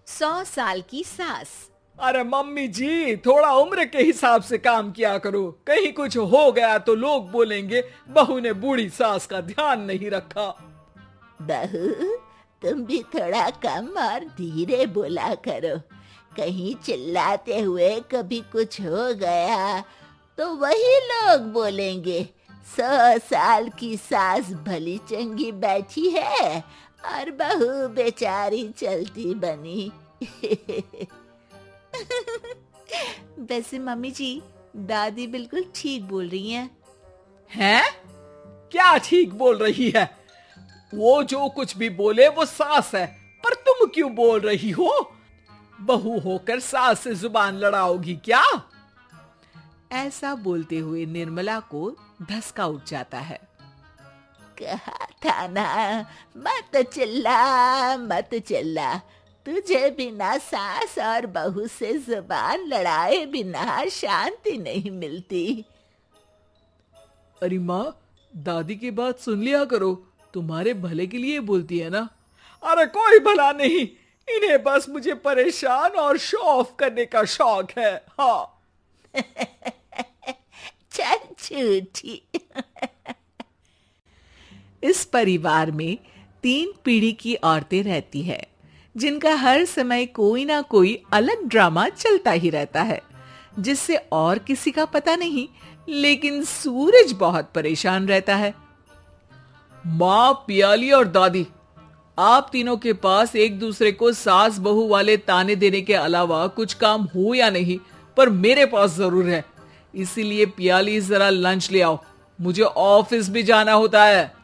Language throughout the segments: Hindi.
100 साल की सास। अरे मम्मी जी, थोड़ा उम्र के हिसाब से काम किया करो। कहीं कुछ हो गया तो लोग बोलेंगे बहू ने बूढ़ी सास का ध्यान नहीं रखा। बहू, तुम भी थोड़ा कम और धीरे बोला करो। कहीं चिल्लाते हुए कभी कुछ हो गया तो वही लोग बोलेंगे 100 साल की सास भली चंगी बैठी है और बहू बेचारी चलती बनी। वैसे मम्मी जी, दादी बिल्कुल ठीक बोल रही हैं। हैं? क्या ठीक बोल रही है? वो जो कुछ भी बोले वो सास है, पर तुम क्यों बोल रही हो? बहू होकर सास से जुबान लड़ाओगी क्या? ऐसा बोलते हुए निर्मला को धसका उठ जाता है। कहा था ना, मत चिल्ला मत चिल्ला। तुझे बिना सास और बहू से जुबान लड़ाए बिना शांति नहीं मिलती। अरे माँ, दादी की बात सुन लिया करो, तुम्हारे भले के लिए बोलती है ना। अरे कोई भला नहीं, इन्हें बस मुझे परेशान और शो ऑफ करने का शौक है। हाँ। चल झूठी। इस परिवार में 3 पीढ़ी की औरतें रहती है, जिनका हर समय कोई ना कोई अलग ड्रामा चलता ही रहता है, जिससे और किसी का पता नहीं, लेकिन सूरज बहुत परेशान रहता है। माँ, पियाली और दादी, आप तीनों के पास एक दूसरे को सास बहू वाले ताने देने के अलावा कुछ काम हो या नहीं, पर मेरे पास जरूर है। इसीलिए पियाली, जरा लंच ले आओ, मुझे ऑफिस भी जाना होता है।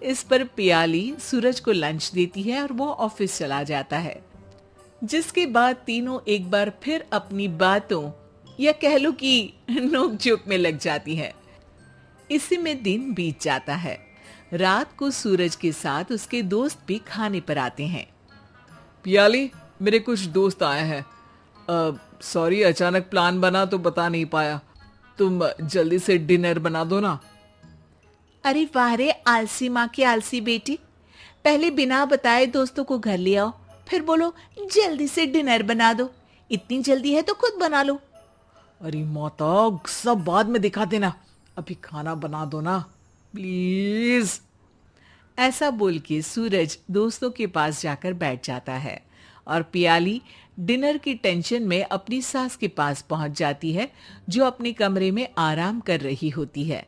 इस पर पियाली सूरज को लंच देती है और वो ऑफिस चला जाता है, जिसके बाद तीनों एक बार फिर अपनी बातों या कह लो कि नोक-झोंक में लग जाती हैं। इसी में दिन बीत जाता है। रात को सूरज के साथ उसके दोस्त भी खाने पर आते हैं। पियाली, मेरे कुछ दोस्त आए हैं। सॉरी, अचानक प्लान बना तो बता नहीं पाया। तुम जल्दी से डिनर बना दो ना। अरे वाह रे आलसी माँ की आलसी बेटी, पहले बिना बताए दोस्तों को घर ले आओ, फिर बोलो जल्दी से डिनर बना दो। इतनी जल्दी है तो खुद बना लो। अरे माता, सब बाद में दिखा देना, अभी खाना बना दो ना प्लीज। ऐसा बोल के सूरज दोस्तों के पास जाकर बैठ जाता है और पियाली डिनर की टेंशन में अपनी सास के पास पहुंच जाती है, जो अपने कमरे में आराम कर रही होती है।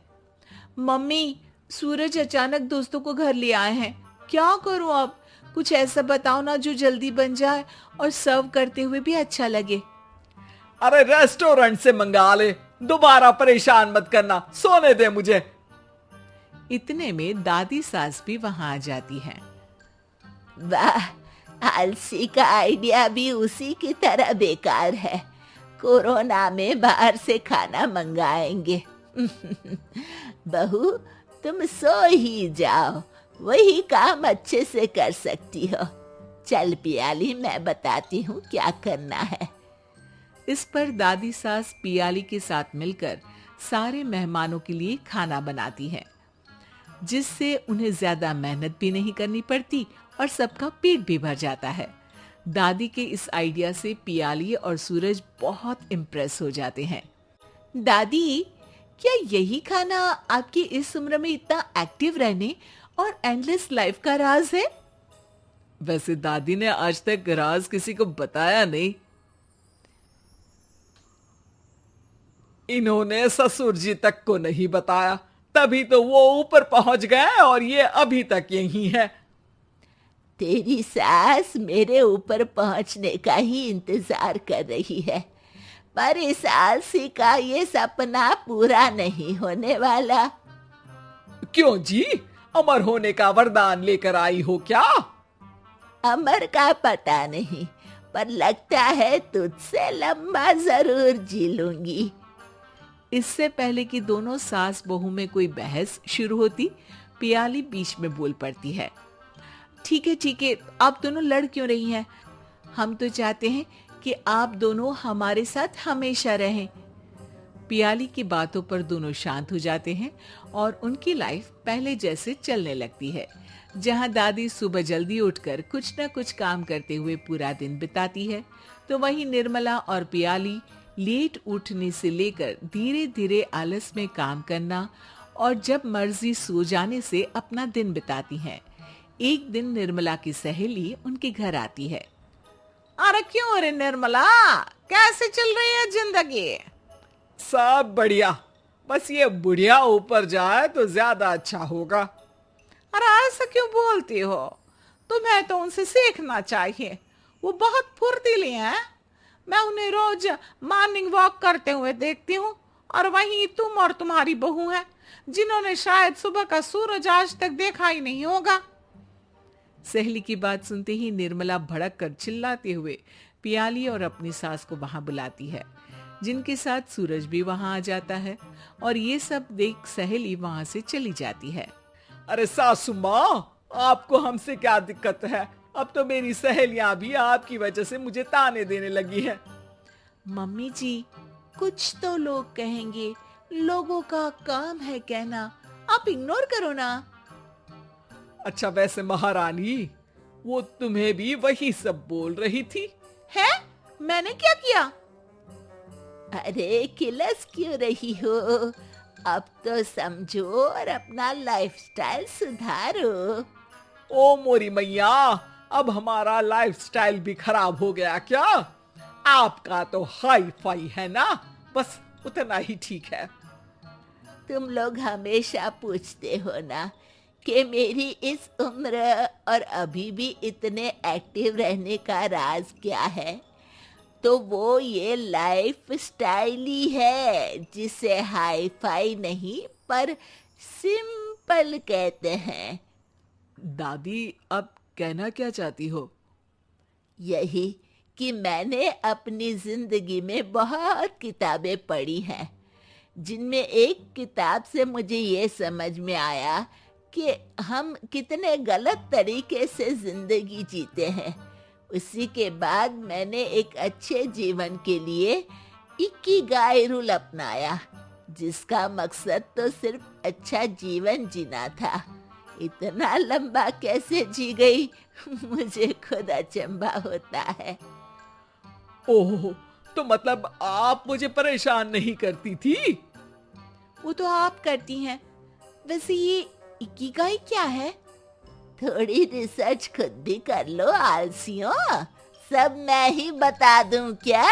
मम्मी, सूरज अचानक दोस्तों को घर ले आए हैं, क्या करूं अब? कुछ ऐसा बताओ ना जो जल्दी बन जाए और सर्व करते हुए भी अच्छा लगे। अरे रेस्टोरेंट से मंगा ले, दोबारा परेशान मत करना, सोने दे मुझे। इतने में दादी सास भी वहां आ जाती है। वाह, आलसी का आइडिया भी उसी की तरह बेकार है। कोरोना में बाहर से खाना मंगाएंगे। बहू, तुम सो ही जाओ, वही काम अच्छे से कर सकती हो। चल पियाली, मैं बताती हूँ क्या करना है। इस पर दादी सास पियाली के साथ मिलकर सारे मेहमानों के लिए खाना बनाती है, जिससे उन्हें ज्यादा मेहनत भी नहीं करनी पड़ती और सबका पेट भी भर जाता है। दादी के इस आइडिया से पियाली और सूरज बहुत इम्प्रेस हो जाते हैं। दादी, क्या यही खाना आपकी इस उम्र में इतना एक्टिव रहने और एंडलेस लाइफ का राज है? वैसे दादी ने आज तक राज किसी को बताया नहीं। इन्होंने ससुर जी तक को नहीं बताया, तभी तो वो ऊपर पहुंच गए और ये अभी तक यही है। तेरी सास मेरे ऊपर पहुंचने का ही इंतजार कर रही है, पर इस आलसी का ये सपना पूरा नहीं होने वाला। क्यों जी, अमर होने का वरदान लेकर आई हो क्या? अमर का पता नहीं, पर लगता है तुझसे लंबा जरूर जी लूंगी। इससे पहले कि दोनों सास बहू में कोई बहस शुरू होती, पियाली बीच में बोल पड़ती है। ठीक है, आप दोनों लड़ क्यों रही हैं? हम तो चाहते हैं कि आप दोनों हमारे साथ हमेशा रहें। पियाली की बातों पर दोनों शांत हो जाते हैं और उनकी लाइफ पहले जैसे चलने लगती है, जहां दादी सुबह जल्दी उठकर कुछ न कुछ काम करते हुए पूरा दिन बिताती है, तो वहीं निर्मला और पियाली लेट उठने से लेकर धीरे धीरे आलस में काम करना और जब मर्जी सो जाने से अपना दिन बिताती हैं। एक दिन निर्मला की सहेली उनके घर आती है। अरे क्यों रे निर्मला, कैसे चल रही है जिंदगी? सब बढ़िया, बस ये बुढ़िया ऊपर जाए तो ज्यादा अच्छा होगा। अरे ऐसा क्यों बोलती हो? तुम्हें तो उनसे सीखना चाहिए, वो बहुत फुर्तीली हैं। मैं उन्हें रोज मॉर्निंग वॉक करते हुए देखती हूँ, और वहीं तुम और तुम्हारी बहू है जिन्होंने शायद सुबह का सूरज आज तक देखा ही नहीं होगा। सहेली की बात सुनते ही निर्मला भड़क कर चिल्लाते हुए पियाली और अपनी सास को वहां बुलाती है, जिनके साथ सूरज भी वहां आ जाता है और ये सब देख सहेली वहां से चली जाती है। अरे सासू माँ, आपको हमसे क्या दिक्कत है? अब तो मेरी सहेलियां भी आपकी वजह से मुझे ताने देने लगी है। मम्मी जी, कुछ तो लोग कहेंगे, लोगों का काम है कहना, आप इग्नोर करो ना। अच्छा वैसे महारानी, वो तुम्हें भी वही सब बोल रही थी? है? मैंने क्या किया? अरे किलस क्यों रही हो? अब तो समझो और अपना लाइफस्टाइल सुधारो। ओ मोरी मैया, अब हमारा लाइफस्टाइल भी खराब हो गया क्या? आपका तो हाई फाई है ना, बस उतना ही ठीक है। तुम लोग हमेशा पूछते हो ना कि मेरी इस उम्र और अभी भी इतने एक्टिव रहने का राज क्या है, तो वो ये लाइफ स्टाइल ही है, जिसे हाई फाई नहीं पर सिंपल कहते हैं। दादी, अब कहना क्या चाहती हो? यही कि मैंने अपनी जिंदगी में बहुत किताबें पढ़ी हैं, जिनमें एक किताब से मुझे ये समझ में आया कि हम कितने गलत तरीके से जिंदगी जीते हैं। उसी के बाद मैंने एक अच्छे जीवन के लिए इकिगाई रूल अपनाया, जिसका मकसद तो सिर्फ अच्छा जीवन जीना था। इतना लंबा कैसे जी गई, मुझे खुद अचंभा होता है। ओह, तो मतलब आप मुझे परेशान नहीं करती थी? वो तो आप करती हैं। वैसे ये इकिगाई क्या है? थोड़ी रिसर्च खुद भी कर लो आलसियों, सब मैं ही बता दूं क्या?